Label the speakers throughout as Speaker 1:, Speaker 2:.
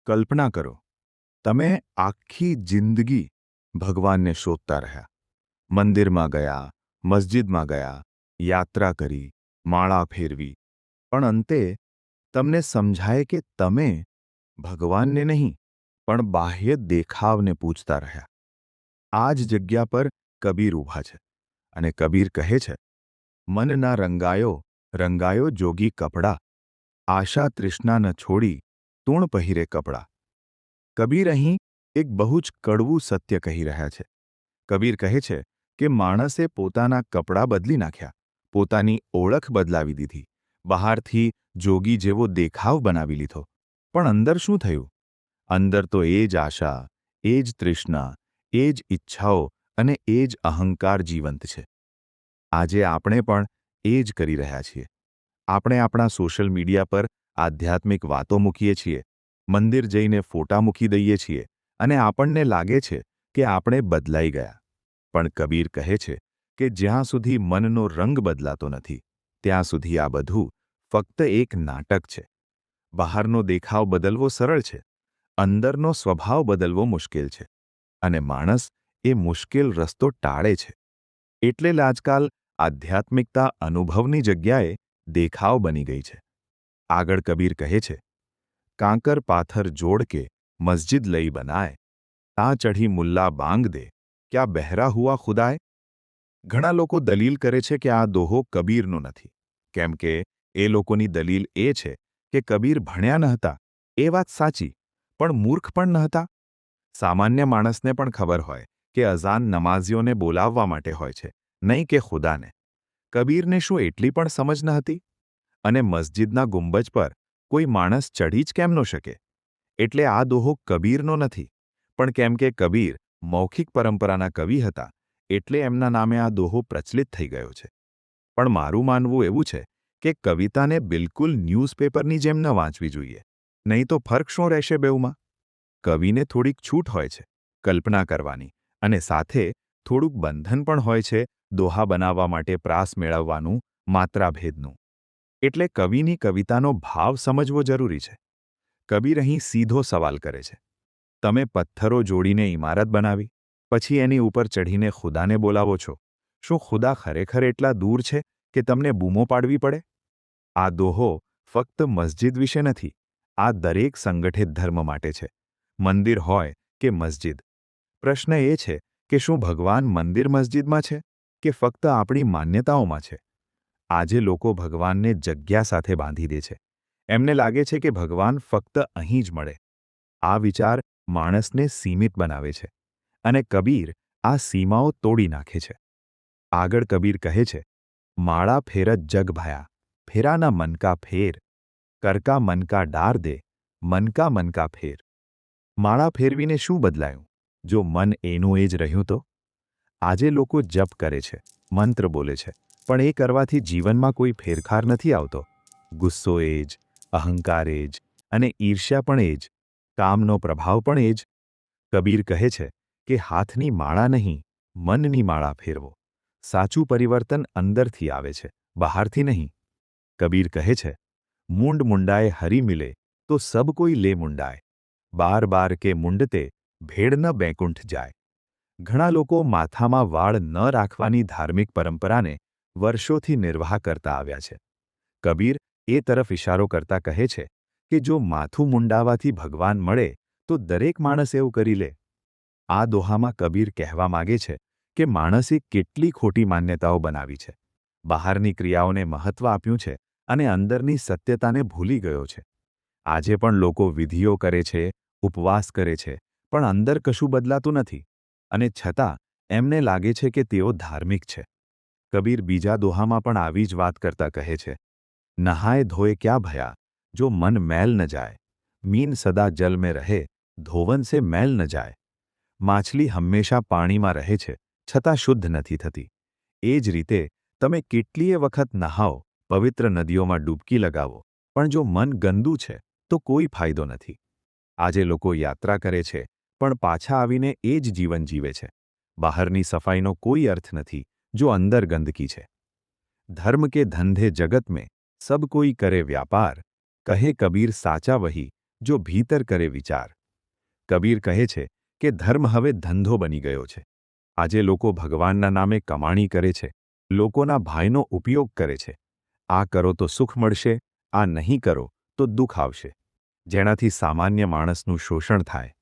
Speaker 1: કલ્પના કરો, તમે આખી જિંદગી ભગવાનને શોધતા રહ્યા. મંદિરમાં ગયા, મસ્જિદમાં ગયા, યાત્રા કરી, માળા ફેરવી, પણ અંતે તમને સમજાય કે તમે ભગવાનને નહીં પણ બાહ્ય દેખાવને પૂજતા રહ્યા. આ જ જગ્યા પર કબીર ઊભા છે અને કબીર કહે છે, મન ના રંગાયો રંગાયો જોગી કપડા, આશા તૃષ્ણા ન છોડી તુણ પહેરે કપડા. કબીર અહીં એક બહુ જ કડવું સત્ય કહી રહ્યા છે. કબીર કહે છે કે માણસે પોતાના કપડાં બદલી નાખ્યા, પોતાની ઓળખ બદલાવી દીધી, બહારથી જોગી જેવો દેખાવ બનાવી લીધો, પણ અંદર શું થયું? અંદર તો એ જ આશા, એ જ તૃષ્ણા, એ જ ઈચ્છાઓ અને એ જ અહંકાર જીવંત છે. આજે આપણે પણ એ જ કરી રહ્યા છીએ. આપણે આપણા સોશિયલ મીડિયા પર આધ્યાત્મિક વાતો મૂકીએ છીએ, મંદિર જઈને ફોટા મૂકી દઈએ છીએ અને આપણને લાગે છે કે આપણે બદલાઈ ગયા. પણ કબીર કહે છે કે જ્યાં સુધી મનનો રંગ બદલાતો નથી, ત્યાં સુધી આ બધું ફક્ત એક નાટક છે. બહારનો દેખાવ બદલવો સરળ છે, અંદરનો સ્વભાવ બદલવો મુશ્કેલ છે, અને માણસ એ મુશ્કેલ રસ્તો ટાળે છે. એટલે જ આજકાલ આધ્યાત્મિકતા અનુભવની જગ્યાએ દેખાવ બની ગઈ છે. આગળ કબીર કહે છે, કાંકર પાથર જોડ કે મસ્જિદ લઈ બનાય, તાં ચઢી મુલ્લા બાંગ દે, ક્યાં બહેરા હુઆ ખુદાય. ઘણા લોકો દલીલ કરે છે કે આ દોહો કબીરનો નથી, કેમ કે એ લોકોની દલીલ એ છે કે કબીર ભણ્યા ન હતા. એ વાત સાચી, પણ મૂર્ખ પણ ન હતા. સામાન્ય માણસને પણ ખબર હોય કે અઝાન નમાઝીઓને બોલાવવા માટે હોય છે, નહીં કે ખુદાને. કબીરને શું એટલી પણ સમજ ન હતી? અને મસ્જિદના ગુંબજ પર કોઈ માણસ ચઢી જ કેમ ન શકે? એટલે આ દોહો કબીરનો નથી, પણ કેમ કે કબીર મૌખિક પરંપરાના કવિ હતા, એટલે એમના નામે આ દોહો પ્રચલિત થઈ ગયો છે. પણ મારું માનવું એવું છે કે કવિતાને બિલકુલ ન્યૂઝપેપરની જેમ ન વાંચવી જોઈએ, નહીં તો ફરક શું રહેશે બેઉમાં? કવિને થોડીક છૂટ હોય છે કલ્પના કરવાની, અને સાથે થોડુંક બંધન પણ હોય છે દોહા બનાવવા માટે પ્રાસ મેળવવાનું, માત્રાભેદનું. એટલે કવિની કવિતાનો ભાવ સમજવો જરૂરી છે. કબીર અહીં સીધો સવાલ કરે છે, તમે પથ્થરો જોડીને ઇમારત બનાવી, પછી એની ઉપર ચઢીને ખુદાને બોલાવો છો. શું ખુદા ખરેખર એટલા દૂર છે કે તમને બૂમો પાડવી પડે? આ દોહો ફક્ત મસ્જિદ વિશે નથી, આ દરેક સંગઠિત ધર્મ માટે છે, મંદિર હોય કે મસ્જિદ. પ્રશ્ન એ છે કે શું ભગવાન મંદિર મસ્જિદમાં છે કે ફક્ત આપણી માન્યતાઓમાં છે? આજે લોકો ભગવાનને જગ્યા સાથે બાંધી દે છે. એમને લાગે છે કે ભગવાન ફક્ત અહીં જ મળે. આ વિચાર માણસને સીમિત બનાવે છે, અને કબીર આ સીમાઓ તોડી નાખે છે. આગળ કબીર કહે છે, માળા ફેરત જગ ભયા, ફેરાના મનકા ફેર, કરકા મનકા ડાર દે, મનકા ફેર. માળા ફેરવીને શું બદલાયું? જો મન એનું એ જ રહ્યું તો? આજે લોકો જપ કરે છે, મંત્ર બોલે છે, પણ એ કરવાથી જીવનમાં કોઈ ફેરફાર નથી આવતો. ગુસ્સો એ જ, અહંકાર એ જ, અને ઈર્ષ્યા પણ એ જ, કામનો પ્રભાવ પણ એ જ. કબીર કહે છે કે હાથની માળા નહીં, મનની માળા ફેરવો. સાચું પરિવર્તન અંદરથી આવે છે, બહારથી નહીં. કબીર કહે છે, મૂંડ મુંડાએ હરી મિલે તો સબ કોઈ લે મુંડાય, બાર બાર કે મુંડતે ભેડ ન બેકુંઠ જાય. ઘણા લોકો માથામાં વાળ ન રાખવાની ધાર્મિક પરંપરાને વર્ષોથી નિર્વાહ કરતા આવ્યા છે. કબીર એ તરફ ઇશારો કરતા કહે છે કે જો માથું મુંડાવાથી ભગવાન મળે તો દરેક માણસ એવું કરી લે. આ દોહામાં કબીર કહેવા માગે છે કે માણસે કેટલી ખોટી માન્યતાઓ બનાવી છે, બહારની ક્રિયાઓને મહત્વ આપ્યું છે અને અંદરની સત્યતાને ભૂલી ગયો છે. આજે પણ લોકો વિધિઓ કરે છે, ઉપવાસ કરે છે, પણ અંદર કશું બદલાતું નથી, અને છતાં એમને લાગે છે કે તેઓ ધાર્મિક છે. કબીર બીજા દોહામાં પણ આવી જ વાત કરતા કહે છે, નહાય ધોય ક્યાં ભયા, જો મન મેલ ન જાય, મીન સદા જલ મેં રહે, ધોવન સે મેલ ન જાય. માછલી હંમેશા પાણીમાં રહે છે, છતાં શુદ્ધ નથી થતી. એ જ રીતે તમે કેટલીય વખત નહાઓ, પવિત્ર નદીઓમાં ડૂબકી લગાવો, પણ જો મન ગંદુ છે તો કોઈ ફાયદો નથી. આજે લોકો યાત્રા કરે છે, પણ પાછા આવીને એ જ જીવન જીવે છે. બહારની સફાઈનો કોઈ અર્થ નથી જો અંદર ગંદકી છે. ધર્મ કે ધંધે જગત મેં સબ કોઈ કરે વ્યાપાર, કહે કબીર સાચા વહી જો ભીતર કરે વિચાર. કબીર કહે છે કે ધર્મ હવે ધંધો બની ગયો છે. આજે લોકો ભગવાનના નામે કમાણી કરે છે, લોકોના ભાઈનો ઉપયોગ કરે છે. આ કરો તો સુખ મળશે, આ નહીં કરો તો દુઃખ આવશે, જેનાથી સામાન્ય માણસનું શોષણ થાય.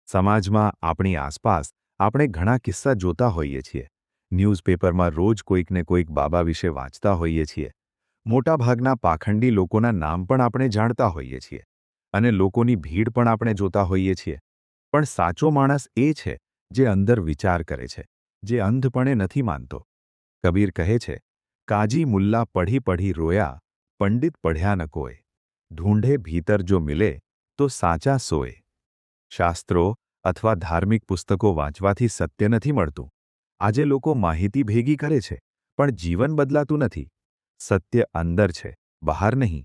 Speaker 1: સમાજમાં આપણી આસપાસ આપણે ઘણા કિસ્સા જોતા હોઈએ છીએ. ન્યૂઝપેપરમાં રોજ કોઈકને કોઈક બાબા વિશે વાંચતા હોઈએ છીએ. મોટાભાગના પાખંડી લોકોના નામ પણ આપણે જાણતા હોઈએ છીએ અને લોકોની ભીડ પણ આપણે જોતા હોઈએ છીએ. પણ સાચો માણસ એ છે જે અંદર વિચાર કરે છે, જે અંધપણે નથી માનતો. કબીર કહે છે, કાજી મુલ્લા પઢી પઢી રોયા, પંડિત પઢ્યા ન કોય. ઢૂંઢે ભીતર જો મિલે તો સાચા સોય. શાસ્ત્રો અથવા ધાર્મિક પુસ્તકો વાંચવાથી સત્ય નથી મળતું. આજે લોકો માહિતી ભેગી કરે છે, પણ જીવન બદલાતું નથી. સત્ય અંદર છે, બહાર નહીં.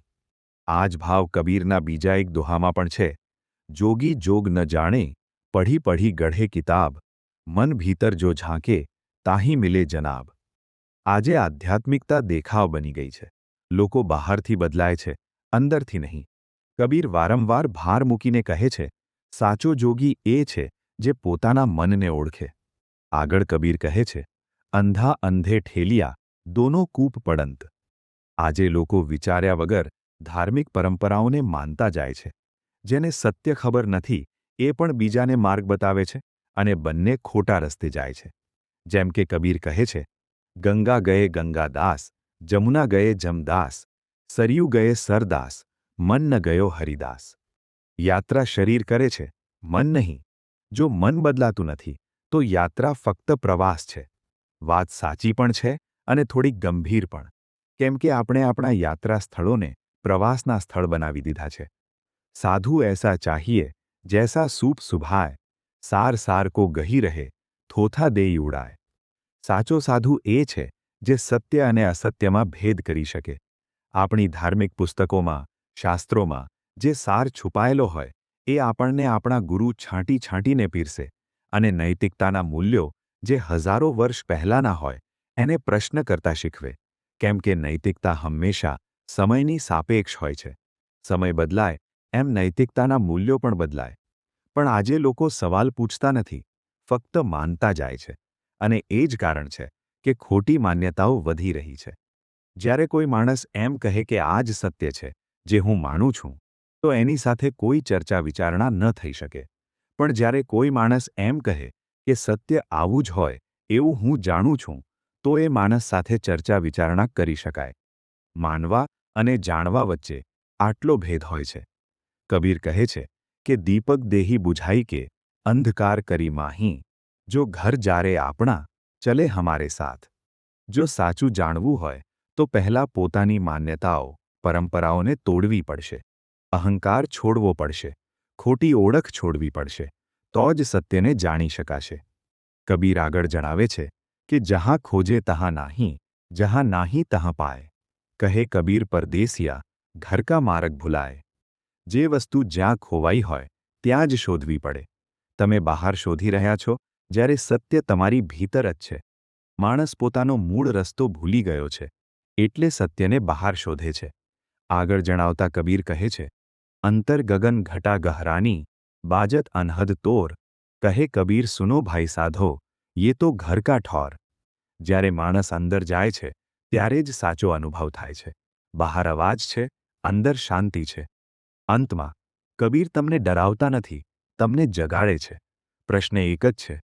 Speaker 1: આ જ ભાવ કબીરના બીજા એક દોહામાં પણ છે. જોગી જોગ ન જાણે, પઢી પઢી ગઢે કિતાબ, મન ભીતર જો ઝાંકે તાહી મિલે જનાબ. આજે આધ્યાત્મિકતા દેખાવ બની ગઈ છે. લોકો બહારથી બદલાય છે, અંદરથી નહીં. કબીર વારંવાર ભાર મૂકીને કહે છે, સાચો જોગી એ છે જે પોતાના મનને ઓળખે. આગળ કબીર કહે છે, અંધા અંધે ઠેલિયા, દોનો કૂપ પડંત. આજે લોકો વિચાર્યા વગર ધાર્મિક પરંપરાઓને માનતા જાય છે. જેને સત્ય ખબર નથી એ પણ બીજાને માર્ગ બતાવે છે અને બંને ખોટા રસ્તે જાય છે. જેમ કે કબીર કહે છે, ગંગા ગયે ગંગાદાસ, જમુના ગયે જમદાસ, સરયુ ગયે સરદાસ, મન ન ગયો હરિદાસ. યાત્રા શરીર કરે છે, મન નહીં. જો મન બદલાતું નથી તો યાત્રા ફક્ત પ્રવાસ છે. વાત સાચી પણ છે અને થોડી ગંભીર પણ, કેમ કે આપણે આપણા યાત્રા સ્થળોને પ્રવાસના સ્થળ બનાવી દીધા છે. સાધુ એસા ચાહીએ જૈસા સૂપ સુભાય, સાર સાર કો ગહી રહે, થોથા દેઈ ઉડાય. સાચો સાધુ એ છે જે સત્ય અને અસત્યમાં ભેદ કરી શકે. આપણી ધાર્મિક પુસ્તકોમાં, શાસ્ત્રોમાં જે સાર છુપાયેલો હોય એ આપણને આપણા ગુરુ છાંટી છાંટીને પીરસે અને નૈતિકતાના મૂલ્યો જે હજારો વર્ષ પહેલાંના હોય એને પ્રશ્ન કરતા શીખવે. કેમ કે નૈતિકતા હંમેશા સમયની સાપેક્ષ હોય છે. સમય બદલાય એમ નૈતિકતાના મૂલ્યો પણ બદલાય. પણ આજે લોકો સવાલ પૂછતા નથી, ફક્ત માનતા જાય છે. અને એ જ કારણ છે કે ખોટી માન્યતાઓ વધી રહી છે. જ્યારે કોઈ માણસ એમ કહે કે આ જ સત્ય છે જે હું માનું છું, તો એની સાથે કોઈ ચર્ચા વિચારણા ન થઈ શકે. પણ જ્યારે કોઈ માણસ એમ કહે કે સત્ય આવું જ હોય એવું હું જાણું છું, તો એ માણસ સાથે ચર્ચા વિચારણા કરી શકાય. માનવા અને જાણવા વચ્ચે આટલો ભેદ હોય છે. કબીર કહે છે કે દીપક દેહી બુઝાઈ કે, અંધકાર કરી માહી, જો ઘર જારે આપણા, ચલે હમારે સાથ. જો સાચું જાણવું હોય તો પહેલાં પોતાની માન્યતાઓ, પરંપરાઓને તોડવી પડશે. અહંકાર છોડવો પડશે, ખોટી ઓળખ છોડવી પડશે, તો જ સત્યને જાણી શકાશે. કબીર આગળ જણાવે છે કે જહાં ખોજે તહાં નાહી, જહાં નાહી તહાં પાય. કહે કબીર પરદેસિયા, ઘર કા માર્ગ ભુલાય. જે વસ્તુ જ્યાં ખોવાઈ હોય ત્યાં જ શોધવી પડે. તમે બહાર શોધી રહ્યા છો, જ્યારે સત્ય તમારી ભીતર જ છે. માણસ પોતાનો મૂળ રસ્તો ભૂલી ગયો છે, એટલે સત્યને બહાર શોધે છે. આગળ જણાવતા કબીર કહે છે, અંતર ગગન ઘટા ગહરાની, બાજત અનહદ તોર. કહે કબીર સુનો ભાઈ સાધો, યે તો ઘર કા ઠોર. જ્યારે માણસ અંદર જાય છે ત્યારે જ સાચો અનુભવ થાય છે. બહાર અવાજ છે, અંદર શાંતિ છે. અંતમાં કબીર તમને ડરાવતા નથી, તમને જગાડે છે. પ્રશ્ન એક જ છે,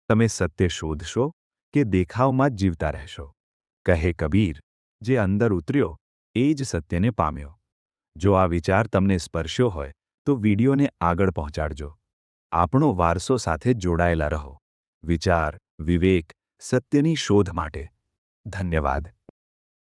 Speaker 1: તમે સત્ય શોધશો કે દેખાવમાં જ જીવતા રહેશો? કહે કબીર, જે અંદર ઉતર્યો એ જ સત્યને પામ્યો. જો આ વિચાર તમને સ્પર્શ્યો હોય તો વિડીયોને આગળ પહોંચાડજો. આપણો વારસો સાથે જોડાયેલા રહો. વિચાર, વિવેક, સત્યની શોધ માટે. ધન્યવાદ.